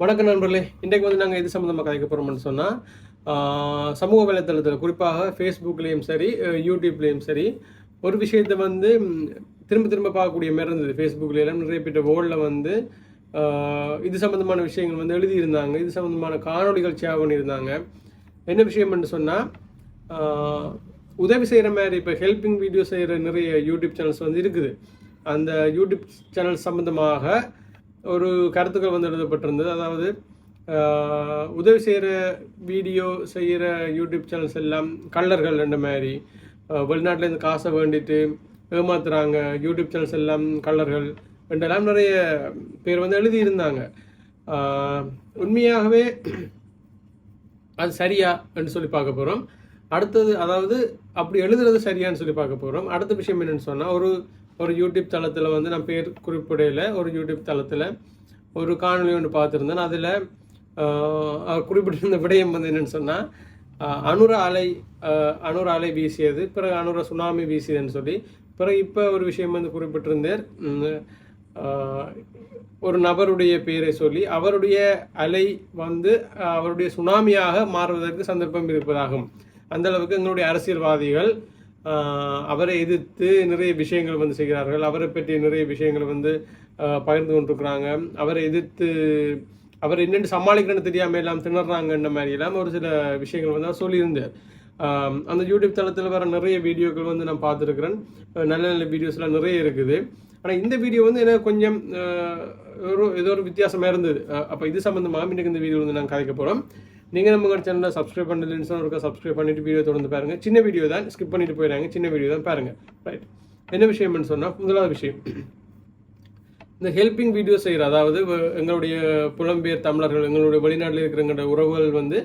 வணக்கம் நண்பர்களே. இன்றைக்கு வந்து நாங்கள் இது சம்மந்தமாக கதைக்க போகிறோம்னு சொன்னால் சமூக வலைத்தளத்தில் குறிப்பாக ஃபேஸ்புக்லேயும் சரி யூடியூப்லேயும் சரி ஒரு விஷயத்தை வந்து திரும்ப திரும்ப பார்க்கக்கூடிய மாதிரி இருந்தது. ஃபேஸ்புக்லாம் நிறைய பேர் வேர்ல்டில் வந்து இது சம்மந்தமான விஷயங்கள் வந்து எழுதியிருந்தாங்க. இது சம்மந்தமான காணொலிகள் ஷேர் பண்ணியிருந்தாங்க. என்ன விஷயம்னு சொன்னால் உதவி செய்கிற மாதிரி இப்போ ஹெல்பிங் வீடியோ செய்கிற நிறைய யூடியூப் சேனல்ஸ் வந்து இருக்குது. அந்த யூடியூப் சேனல் சம்மந்தமாக ஒரு கருத்துக்கள் வந்து எழுதப்பட்டிருந்தது. அதாவது உதவி செய்கிற வீடியோ செய்கிற யூடியூப் சேனல்ஸ் எல்லாம் கள்ளர்கள் என்ற மாதிரி, வெளிநாட்டிலேருந்து காசை வேண்டிட்டு ஏமாத்துறாங்க, யூடியூப் சேனல்ஸ் எல்லாம் கள்ளர்கள் என்றெல்லாம் நிறைய பேர் வந்து எழுதியிருந்தாங்க. உண்மையாகவே அது சரியா என்று சொல்லி பார்க்க போகிறோம். அடுத்தது, அதாவது அப்படி எழுதுறது சரியான்னு சொல்லி பார்க்க போகிறோம். அடுத்த விஷயம் என்னென்னு சொன்னால், ஒரு யூடியூப் தளத்தில் வந்து நான் பேர் குறிப்பிடையில் ஒரு யூடியூப் தளத்தில் ஒரு காணொலி ஒன்று பார்த்துருந்தேன். அதில் குறிப்பிட்டிருந்த விடயம் வந்து என்னென்னு சொன்னால், அனுர அலை வீசியது, பிறகு அனுர சுனாமி வீசியதுன்னு சொல்லி, பிறகு இப்போ ஒரு விஷயம் வந்து குறிப்பிட்டிருந்தார். ஒரு நபருடைய பேரை சொல்லி அவருடைய அலை வந்து அவருடைய சுனாமியாக மாறுவதற்கு சந்தர்ப்பம் இருப்பதாகும். அந்த அளவுக்கு எங்களுடைய அரசியல்வாதிகள் அவரை எதிர்த்து நிறைய விஷயங்கள் வந்து செய்கிறார்கள். அவரை பற்றி நிறைய விஷயங்கள் வந்து பகிர்ந்து கொண்டிருக்கிறாங்க. அவரை எதிர்த்து அவர் என்னென்னு சமாளிக்கிறேன்னு தெரியாமல் எல்லாம் திணறாங்கன்ற மாதிரி எல்லாம் ஒரு சில விஷயங்கள் வந்து அவர் சொல்லியிருந்தார். அந்த யூடியூப் தளத்தில் வர நிறைய வீடியோக்கள் வந்து நான் பார்த்துருக்குறேன். நல்ல நல்ல வீடியோஸ்லாம் நிறைய இருக்குது. ஆனால் இந்த வீடியோ வந்து எனக்கு கொஞ்சம் ஏதோ ஒரு வித்தியாசமாக இருந்தது. அப்போ இது சம்மந்தமாக இன்றைக்கு இந்த வீடியோ வந்து நாங்கள் கதைக்க போகிறோம். நீங்கள் நம்ம சேனலை சப்ஸ்கிரைப் பண்ணலன்னு சொன்னால் சப்ஸ்கிரைப் பண்ணிவிட்டு வீடியோ தொடர்ந்து பாருங்கள். சின்ன வீடியோ தான், ஸ்கிப் பண்ணிட்டு போயிடுறாங்க. சின்ன வீடியோ தான் பாருங்கள். ரைட், என்ன விஷயம்னு சொன்னால், முதலாவது விஷயம், இந்த ஹெல்பிங் வீடியோ செய்கிற, அதாவது எங்களுடைய புலம்பெயர் தமிழர்கள், எங்களுடைய வெளிநாட்டில் இருக்கிற உறவுகள் வந்து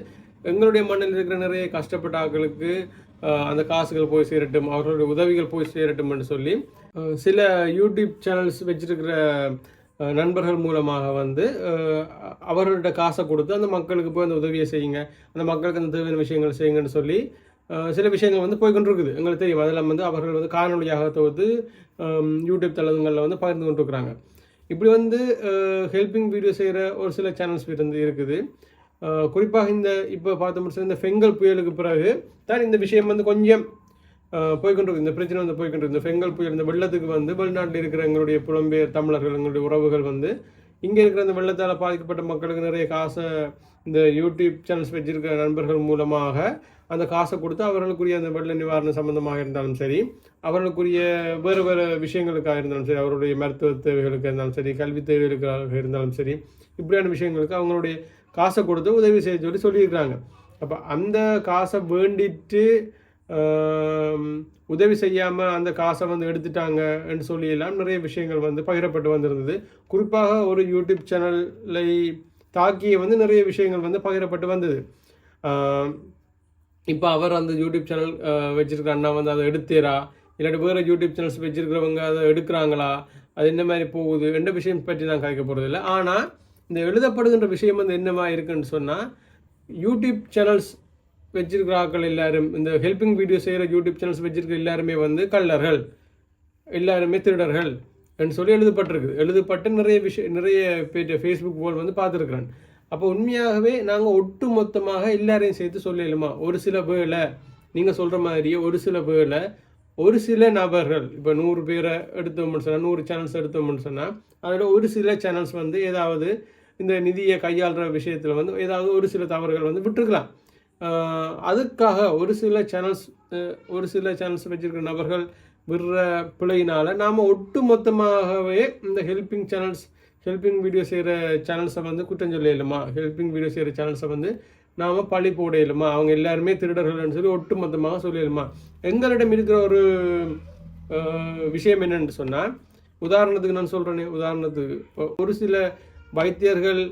எங்களுடைய மண்ணில் இருக்கிற நிறைய கஷ்டப்பட்ட ஆட்களுக்கு அந்த காசுகள் போய் சேரட்டும், அவர்களுடைய உதவிகள் போய் சேரட்டும்னு சொல்லி சில யூடியூப் சேனல்ஸ் வச்சிருக்கிற நண்பர்கள் மூலமாக வந்து அவர்கள்ட்ட காசை கொடுத்து அந்த மக்களுக்கு போய் அந்த உதவியை செய்யுங்க, அந்த மக்களுக்கு அந்த தேவையான விஷயங்கள் செய்யுங்கன்னு சொல்லி சில விஷயங்கள் வந்து போய்கொண்டிருக்குது. எங்களுக்கு தெரியும். அதெல்லாம் வந்து அவர்கள் வந்து காணொலியாக தொகுத்து யூடியூப் தளங்களில் வந்து பகிர்ந்து கொண்டிருக்கிறாங்க. இப்படி வந்து ஹெல்பிங் வீடியோ செய்கிற ஒரு சில சேனல்ஸ் வந்து இருக்குது. குறிப்பாக இப்போ பார்த்தோம்னா இந்த ஃபெங்கல் புயலுக்கு பிறகு தான் இந்த விஷயம் வந்து கொஞ்சம் போய்கொண்டிருக்கு. இந்த பிரச்சனை வந்து போய்கொண்டிருக்கு. இந்த ஃபெங்கல் புயல், இந்த வெள்ளத்துக்கு வந்து வெளிநாட்டில் இருக்கிற எங்களுடைய புலம்பெயர் தமிழர்கள், எங்களுடைய உறவுகள் வந்து இங்கே இருக்கிற அந்த வெள்ளத்தால் பாதிக்கப்பட்ட மக்களுக்கு நிறைய காசை இந்த யூடியூப் சேனல்ஸ் வச்சிருக்கிற நண்பர்கள் மூலமாக அந்த காசை கொடுத்து அவர்களுக்குரிய அந்த வெள்ள நிவாரணம் சம்பந்தமாக இருந்தாலும் சரி, அவர்களுக்குரிய வேறு வேறு விஷயங்களுக்காக இருந்தாலும் சரி, அவருடைய மருத்துவ தேவைகளுக்கு இருந்தாலும் சரி, கல்வி தேவைகளுக்காக இருந்தாலும் சரி, இப்படியான விஷயங்களுக்கு அவங்களுடைய காசை கொடுத்து உதவி செய்ய சொல்லியிருக்கிறாங்க. அப்போ அந்த காசை வேண்டிட்டு உதவி செய்யாமல் அந்த காசை வந்து எடுத்துட்டாங்க என்று சொல்லியெல்லாம் நிறைய விஷயங்கள் வந்து பகிரப்பட்டு வந்திருந்தது. குறிப்பாக ஒரு யூடியூப் சேனலை தாக்கிய வந்து நிறைய விஷயங்கள் வந்து பகிரப்பட்டு வந்தது. இப்போ அவர் அந்த யூடியூப் சேனல் வச்சிருக்கிற அண்ணா வந்து அதை எடுத்தேரா, இல்லாட்டி வேறு யூடியூப் சேனல்ஸ் வச்சிருக்கிறவங்க அதை எடுக்கிறாங்களா, அது என்ன மாதிரி போகுது என்ற விஷயம் பற்றி நான் கதைக்க போகிறதில்லை. ஆனால் இந்த எழுதப்படுகின்ற விஷயம் வந்து என்னவா இருக்குன்னு சொன்னால், யூடியூப் சேனல்ஸ் வச்சிருக்கிற ஆட்கள் எல்லாரும், இந்த ஹெல்பிங் வீடியோ செய்கிற யூடியூப் சேனல்ஸ் வச்சிருக்கிற எல்லாருமே வந்து கள்ளர்கள், எல்லாருமே திருடர்கள் என்று சொல்லி எழுதப்பட்டு நிறைய பேர் ஃபேஸ்புக் போல் வந்து பார்த்துருக்குறேன். அப்போ உண்மையாகவே நாங்கள் ஒட்டு மொத்தமாக எல்லாரையும் சேர்த்து சொல்லலுமா? ஒரு சில வேளை நீங்கள் சொல்கிற மாதிரியே ஒரு சில வேளை ஒரு சில நபர்கள், இப்போ 100 பேரை எடுத்தோம்னு சொன்னால், 100 சேனல்ஸ் எடுத்தோம்னு சொன்னால், அதில் ஒரு சில சேனல்ஸ் வந்து ஏதாவது இந்த நிதியை கையாளுற விஷயத்தில் வந்து ஏதாவது ஒரு சில தவறுகள் வந்து விட்டுருக்கலாம். அதுக்காக ஒரு சில சேனல்ஸ் வச்சிருக்கிற நபர்கள் விடுற பிழையினால் நாம் ஒட்டு மொத்தமாகவே இந்த ஹெல்பிங் வீடியோ செய்கிற சேனல்ஸை வந்து குற்றம் சொல்லலுமா? ஹெல்பிங் வீடியோ செய்கிற சேனல்ஸை வந்து நாம் பழி போடையிலுமா? அவங்க எல்லாருமே திருடர்கள்னு சொல்லி ஒட்டு மொத்தமாக சொல்லலுமா? எங்களிடம் இருக்கிற ஒரு விஷயம் என்னென்னு சொன்னால், உதாரணத்துக்கு நான் சொல்கிறேனே, உதாரணத்துக்கு ஒரு சில வைத்தியர்கள்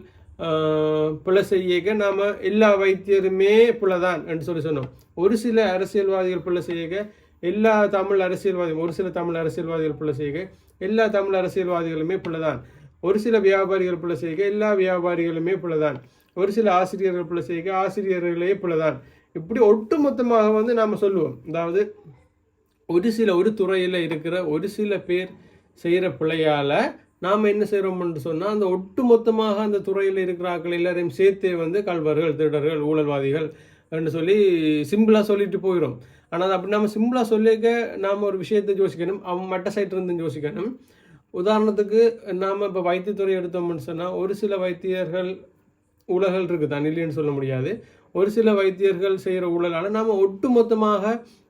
பிழை செய்ய நாம் எல்லா வைத்தியருமே பிழைதான் என்று சொல்லி சொன்னோம். ஒரு சில அரசியல்வாதிகள் பிழை செய்ய எல்லா தமிழ் அரசியல்வாதிகள், ஒரு சில தமிழ் அரசியல்வாதிகள் பிழை செய்ய எல்லா தமிழ் அரசியல்வாதிகளுமே பிழைதான். ஒரு சில வியாபாரிகள் பிழை செய்ய எல்லா வியாபாரிகளுமே பிழைதான். ஒரு சில ஆசிரியர்கள் பிழை செய்ய ஆசிரியர்களே பிழைதான். இப்படி ஒட்டுமொத்தமாக வந்து நாம் சொல்லுவோம். அதாவது ஒரு துறையில் இருக்கிற ஒரு சில பேர் செய்கிற பிழையால் நாம் என்ன செய்கிறோம்னு சொன்னால் அந்த ஒட்டு மொத்தமாக அந்த துறையில் இருக்கிற ஆட்கள் எல்லாரையும் சேர்த்தே வந்து கள்வர்கள், திருடர்கள், ஊழல்வாதிகள் என்று சொல்லி சிம்பிளாக சொல்லிட்டு போயிடும். ஆனால் அப்படி நம்ம சிம்பிளாக சொல்லிக்க நாம் ஒரு விஷயத்தை யோசிக்கணும், அவன் மட்ட சைட் இருந்து யோசிக்கணும். உதாரணத்துக்கு நாம் இப்போ வைத்தியத்துறை எடுத்தோம்னு சொன்னால் ஒரு சில வைத்தியர்கள் ஊழல்கள் இருக்குது தான், இல்லைன்னு சொல்ல முடியாது. ஒரு சில வைத்தியர்கள் செய்கிற ஊழலால் நாம் ஒட்டு மொத்தமாக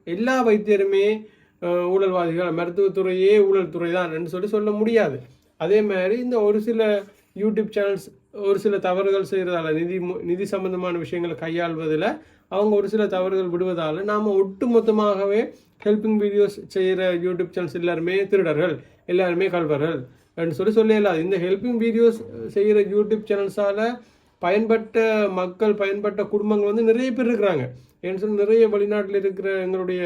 எல்லா வைத்தியருமே ஊழல்வாதிகள், மருத்துவத்துறையே ஊழல் துறை தான் என்று சொல்ல முடியாது. அதே மாதிரி இந்த ஒரு சில யூடியூப் சேனல்ஸ் ஒரு சில தவறுகள் செய்கிறதால நிதி சம்பந்தமான விஷயங்களை கையாள்வதில் அவங்க ஒரு சில தவறுகள் விடுவதால் நாம் ஒட்டு மொத்தமாகவே ஹெல்பிங் வீடியோஸ் செய்கிற யூடியூப் சேனல்ஸ் எல்லாருமே திருடர்கள், எல்லாருமே கள்வர்கள் என்று சொல்லலாம். இந்த ஹெல்பிங் வீடியோஸ் செய்கிற யூடியூப் சேனல்ஸால் பயன்பட்ட மக்கள், பயன்பட்ட குடும்பங்கள் வந்து நிறைய பேர் இருக்கிறாங்க. ஏன்னு சொல்லி நிறைய வெளிநாட்டில் இருக்கிற எங்களுடைய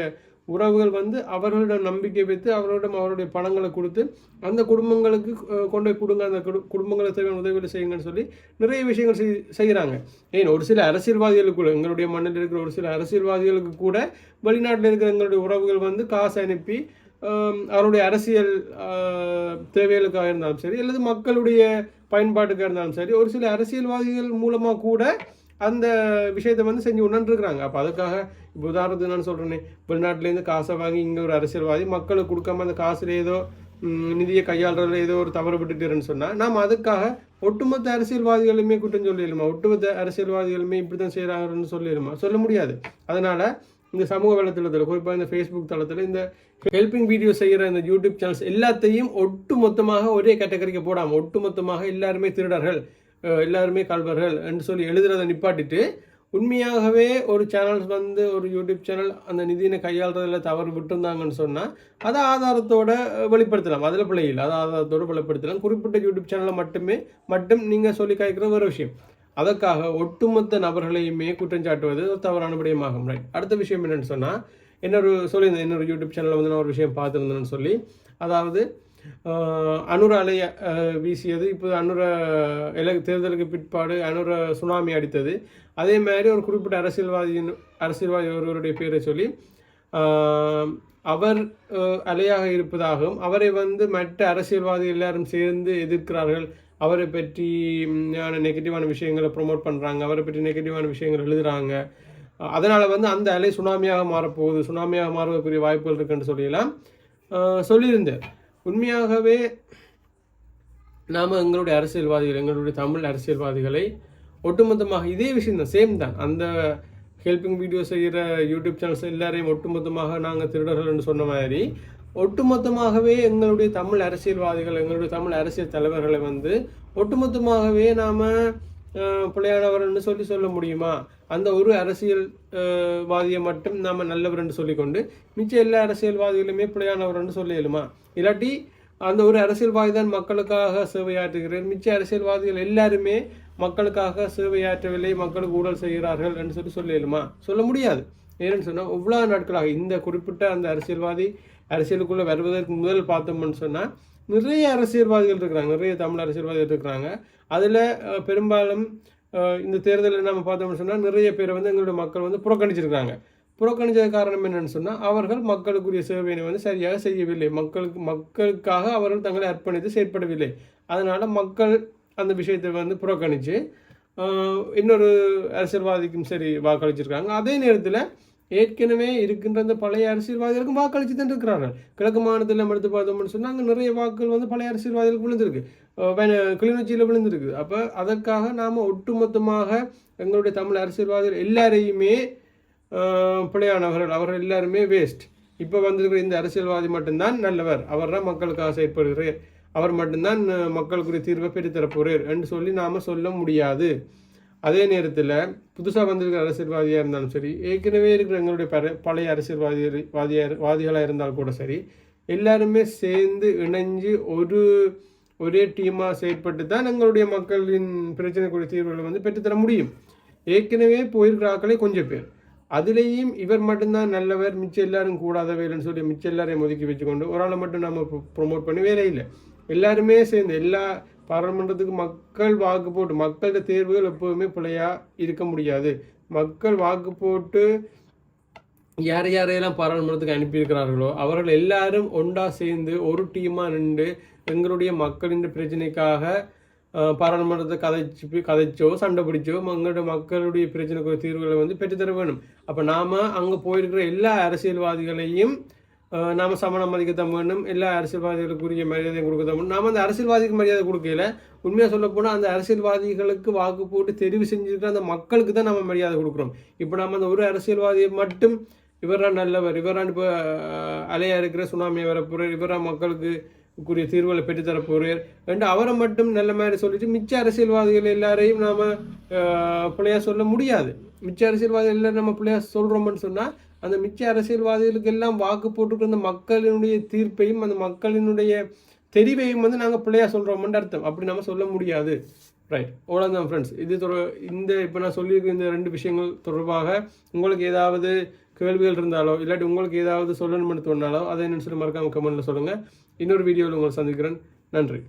உறவுகள் வந்து அவர்களிடம் நம்பிக்கை வைத்து அவருடைய பணங்களை கொடுத்து அந்த குடும்பங்களுக்கு கொண்டு போய் கொடுங்க, அந்த குடும்பங்களுக்கு தேவையான உதவிகளை செய்யுங்கன்னு சொல்லி நிறைய விஷயங்கள் செய்கிறாங்க. ஏன் ஒரு சில அரசியல்வாதிகளுக்கு, எங்களுடைய மண்ணில் இருக்கிற ஒரு சில அரசியல்வாதிகளுக்கு கூட வெளிநாட்டில் இருக்கிற எங்களுடைய உறவுகள் வந்து காசு அனுப்பி அவருடைய அரசியல் தேவைகளுக்காக இருந்தாலும் சரி, அல்லது மக்களுடைய பயன்பாட்டுக்காக இருந்தாலும் சரி, ஒரு சில அரசியல்வாதிகள் மூலமாக கூட அந்த விஷயத்தை வந்து செஞ்சு உணர்ந்துருக்குறாங்க. அப்போ அதுக்காக இப்போ உதாரணத்துக்கு நான் சொல்கிறேன்னே, வெளிநாட்டிலேருந்து காசை வாங்கி இங்கே ஒரு அரசியல்வாதி மக்களுக்கு கொடுக்காம அந்த காசில் ஏதோ நிதியை கையாளுறதுல ஏதோ ஒரு தவறு விட்டுட்டுருன்னு சொன்னால் நாம் அதுக்காக ஒட்டுமொத்த அரசியல்வாதிகளுமே குற்றம் சொல்லிடுமா, ஒட்டுமொத்த அரசியல்வாதிகளுமே இப்படி தான் செய்கிறாங்கன்னு சொல்லிடுமா? சொல்ல முடியாது. அதனால் இந்த சமூக வலைத்தளத்தில், குறிப்பாக இந்த ஃபேஸ்புக் தளத்தில் இந்த ஹெல்பிங் வீடியோ செய்கிற இந்த யூடியூப் சேனல்ஸ் எல்லாத்தையும் ஒட்டு மொத்தமாக ஒரே கேட்டகரிக்கு போடாமல் ஒட்டு மொத்தமாக எல்லாருமே திருடர்கள், எல்லாருமே கள்வர்கள் என்று சொல்லி எழுதுறதை நிப்பாட்டிட்டு உண்மையாகவே ஒரு சேனல்ஸ் வந்து ஒரு யூடியூப் சேனல் அந்த நிதியினை கையாளுறதில் தவறு விட்டுருந்தாங்கன்னு சொன்னால் அதை ஆதாரத்தோட வெளிப்படுத்தலாம். அதில் பிள்ளை இல்லை, அதை ஆதாரத்தோடு வெளிப்படுத்தலாம். குறிப்பிட்ட யூடியூப் சேனலை மட்டும் நீங்கள் சொல்லி காய்க்கிற ஒரு விஷயம். அதற்காக ஒட்டுமொத்த நபர்களையுமே குற்றம் சாட்டுவது ஒரு தவறான விடயமாகும். ரைட். அடுத்த விஷயம் என்னென்னு சொன்னால், இன்னொரு யூடியூப் சேனலில் வந்து நான் ஒரு விஷயம் பார்த்துருந்தேன்னு சொல்லி, அதாவது அனுர அலை வீசியது. இப்போ அனுர தேர்தலுக்கு பிற்பாடு அனுர சுனாமி அடித்தது. அதே மாதிரி ஒரு குறிப்பிட்ட அரசியல்வாதி ஒருவருடைய பேரை சொல்லி அவர் அலையாக இருப்பதாகவும் அவரை வந்து மற்ற அரசியல்வாதி எல்லாரும் சேர்ந்து எதிர்க்கிறார்கள், அவரை பற்றி நெகட்டிவான விஷயங்களை ப்ரொமோட் பண்ணுறாங்க, அவரை பற்றி நெகட்டிவான விஷயங்கள் எழுதுகிறாங்க, அதனால் வந்து அந்த அலை சுனாமியாக மாறப்போகுது, சுனாமியாக மாறுவதற்குரிய வாய்ப்புகள் இருக்குன்னு சொல்லியிருந்தேன். உண்மையாகவே நாம் எங்களுடைய அரசியல்வாதிகள், எங்களுடைய தமிழ் அரசியல்வாதிகளை ஒட்டுமொத்தமாக இதே விஷயம் தான், சேம் தான், அந்த ஹெல்பிங் வீடியோ செய்கிற யூடியூப் சேனல்ஸ் எல்லாரையும் ஒட்டுமொத்தமாக நாங்கள் திருடர்கள்னு சொன்ன மாதிரி ஒட்டுமொத்தமாகவே எங்களுடைய தமிழ் அரசியல்வாதிகள், எங்களுடைய தமிழ் அரசியல் தலைவர்களை வந்து ஒட்டுமொத்தமாகவே நாம் பிள்ளையானவர்னு சொல்ல முடியுமா? அந்த ஒரு அரசியல்வாதியை மட்டும் நாம் நல்லவர் என்று சொல்லிக்கொண்டு மிச்ச எல்லா அரசியல்வாதிகளுமே பிள்ளையானவர்னு சொல்லிடுமா? இல்லாட்டி அந்த ஒரு அரசியல்வாதி தான் மக்களுக்காக சேவையாற்றுகிறார், மிச்ச அரசியல்வாதிகள் எல்லாருமே மக்களுக்காக சேவையாற்றவில்லை, மக்களுக்கு ஊழல் செய்கிறார்கள் என்று சொல்லிடுமா? சொல்ல முடியாது. ஏன்னு சொன்னால் இவ்வளோ நாட்களாக இந்த குறிப்பிட்ட அந்த அரசியல்வாதி அரசியலுக்குள்ளே வருவதற்கு முதல் பார்த்தோம்னு சொன்னால் நிறைய அரசியல்வாதிகள் இருக்கிறாங்க, நிறைய தமிழ் அரசியல்வாதிகள் இருக்கிறாங்க. அதில் பெரும்பாலும் இந்த தேர்தலில் நம்ம பார்த்தோம்னு சொன்னால் நிறைய பேரை வந்து எங்களுடைய மக்கள் வந்து புறக்கணிச்சிருக்காங்க. புறக்கணிச்சது காரணம் என்னென்னு சொன்னால் அவர்கள் மக்களுக்குரிய சேவையை வந்து சரியாக செய்யவில்லை, மக்களுக்காக அவர்கள் தங்களை அர்ப்பணித்து செயற்படவில்லை. அதனால் மக்கள் அந்த விஷயத்தை வந்து புறக்கணித்து இன்னொரு அரசியல்வாதிக்கும் சரி வாக்களிச்சிருக்காங்க. அதே நேரத்தில் ஏற்கனவே இருக்கின்ற அந்த பழைய அரசியல்வாதிகளுக்கும் வாக்களித்து தான் இருக்கிறார்கள். கிழக்கு மாநிலத்தில் நம்ம எடுத்து பார்த்தோம்னு சொன்னால் அங்கே நிறைய வாக்குகள் வந்து பழைய அரசியல்வாதிகளுக்கு விழுந்திருக்கு, கிளிநொச்சியில் விழுந்திருக்கு. அப்போ அதற்காக நாம் ஒட்டுமொத்தமாக எங்களுடைய தமிழ் அரசியல்வாதிகள் எல்லாரையுமே பிழையானவர்கள், அவர்கள் எல்லாருமே வேஸ்ட். இப்போ வந்திருக்கிற இந்த அரசியல்வாதி மட்டும்தான் நல்லவர், அவர் தான் மக்களுக்காக செயற்படுகிறார், அவர் மட்டும்தான் மக்களுக்குரிய தீர்வை பெற்றுத்தரப்போகிறார் என்று சொல்லி நாம் சொல்ல முடியாது. அதே நேரத்தில் புதுசாக வந்திருக்கிற அரசியல்வாதியாக இருந்தாலும் சரி, ஏற்கனவே இருக்கிற எங்களுடைய பழைய அரசியல்வாதிகளாக இருந்தாலும் கூட சரி, எல்லாருமே சேர்ந்து இணைஞ்சு ஒரே டீமாக செயற்பட்டு தான் எங்களுடைய மக்களின் பிரச்சனைக்குரிய தீர்வுகளை வந்து பெற்றுத்தர முடியும். ஏற்கனவே போயிருக்கிற ஆக்களே கொஞ்சம் பேர், அதுலேயும் இவர் மட்டும்தான் நல்லவர், மிச்சம் எல்லாரும் கூடாத வேலைன்னு சொல்லி மிச்சம் எல்லாரையும் ஒதுக்கி வச்சுக்கொண்டு ஒரு ஆளை மட்டும் நம்ம ப்ரொமோட் பண்ணி வேலை இல்லை. எல்லாருமே சேர்ந்து எல்லா பாராளுமன்றத்துக்கு மக்கள் வாக்கு போட்டு, மக்களோட தேர்வுகள் எப்போதுமே பிழையாக இருக்க முடியாது. மக்கள் வாக்கு போட்டு யாரையெல்லாம் பாராளுமன்றத்துக்கு அனுப்பியிருக்கிறார்களோ அவர்கள் எல்லாரும் ஒன்றா சேர்ந்து ஒரு டீமாக நின்று எங்களுடைய மக்களின் பிரச்சனைக்காக பாராளுமன்றத்தை கதைச்சோ சண்டை பிடிச்சோ மக்களுடைய பிரச்சனைக்கு தீர்வுகளை வந்து பெற்றுத்தர வேணும். அப்போ நாம் அங்கே போயிருக்கிற எல்லா அரசியல்வாதிகளையும் நாம் சமணம் மதிக்கத்தான் வேணும். எல்லா அரசியல்வாதிகளுக்குரிய மரியாதையும் கொடுக்கத்தான் வேணும். நாம் அந்த அரசியல்வாதிக்கு மரியாதை கொடுக்கல. உண்மையாக சொல்ல போனால் அந்த அரசியல்வாதிகளுக்கு வாக்கு போட்டு தெரிவு செஞ்சுருக்கிற அந்த மக்களுக்கு தான் நம்ம மரியாதை கொடுக்குறோம். இப்போ நம்ம அந்த ஒரு அரசியல்வாதியை மட்டும் இவரான் நல்லவர், இவரான் இப்போ அலையா இருக்கிற சுனாமியை வரப்போகிறார், இவரான் மக்களுக்கு தீர்வுகளை பெற்றுத்தரப்போகிறார் என்று அவரை மட்டும் நல்ல மாதிரி சொல்லிட்டு மிச்ச அரசியல்வாதிகள் எல்லாரையும் நாம் பிள்ளையா சொல்ல முடியாது. மிச்ச அரசியல்வாதிகள் எல்லாம் நம்ம பிள்ளையா சொல்கிறோம்னு சொன்னால் அந்த மிச்ச அரசியல்வாதிகளுக்கு எல்லாம் வாக்கு போட்டுக்கிற அந்த மக்களினுடைய தீர்ப்பையும் அந்த மக்களினுடைய தெரிவையும் வந்து நாங்கள் பிள்ளையா சொல்கிறோம்னு அர்த்தம். அப்படி நம்ம சொல்ல முடியாது. ரைட், அவ்வளோதான் ஃப்ரெண்ட்ஸ். இப்போ நான் சொல்லியிருக்க இந்த 2 விஷயங்கள் தொடர்பாக உங்களுக்கு ஏதாவது கேள்விகள் இருந்தாலோ இல்லாட்டி உங்களுக்கு ஏதாவது சொல்லணும்னு தோணாலோ அதை என்னன்னு சொல்லி மறக்காம கமெண்ட்டில் சொல்லுங்கள். இன்னொரு வீடியோவில் உங்களை சந்திக்கிறேன். நன்றி.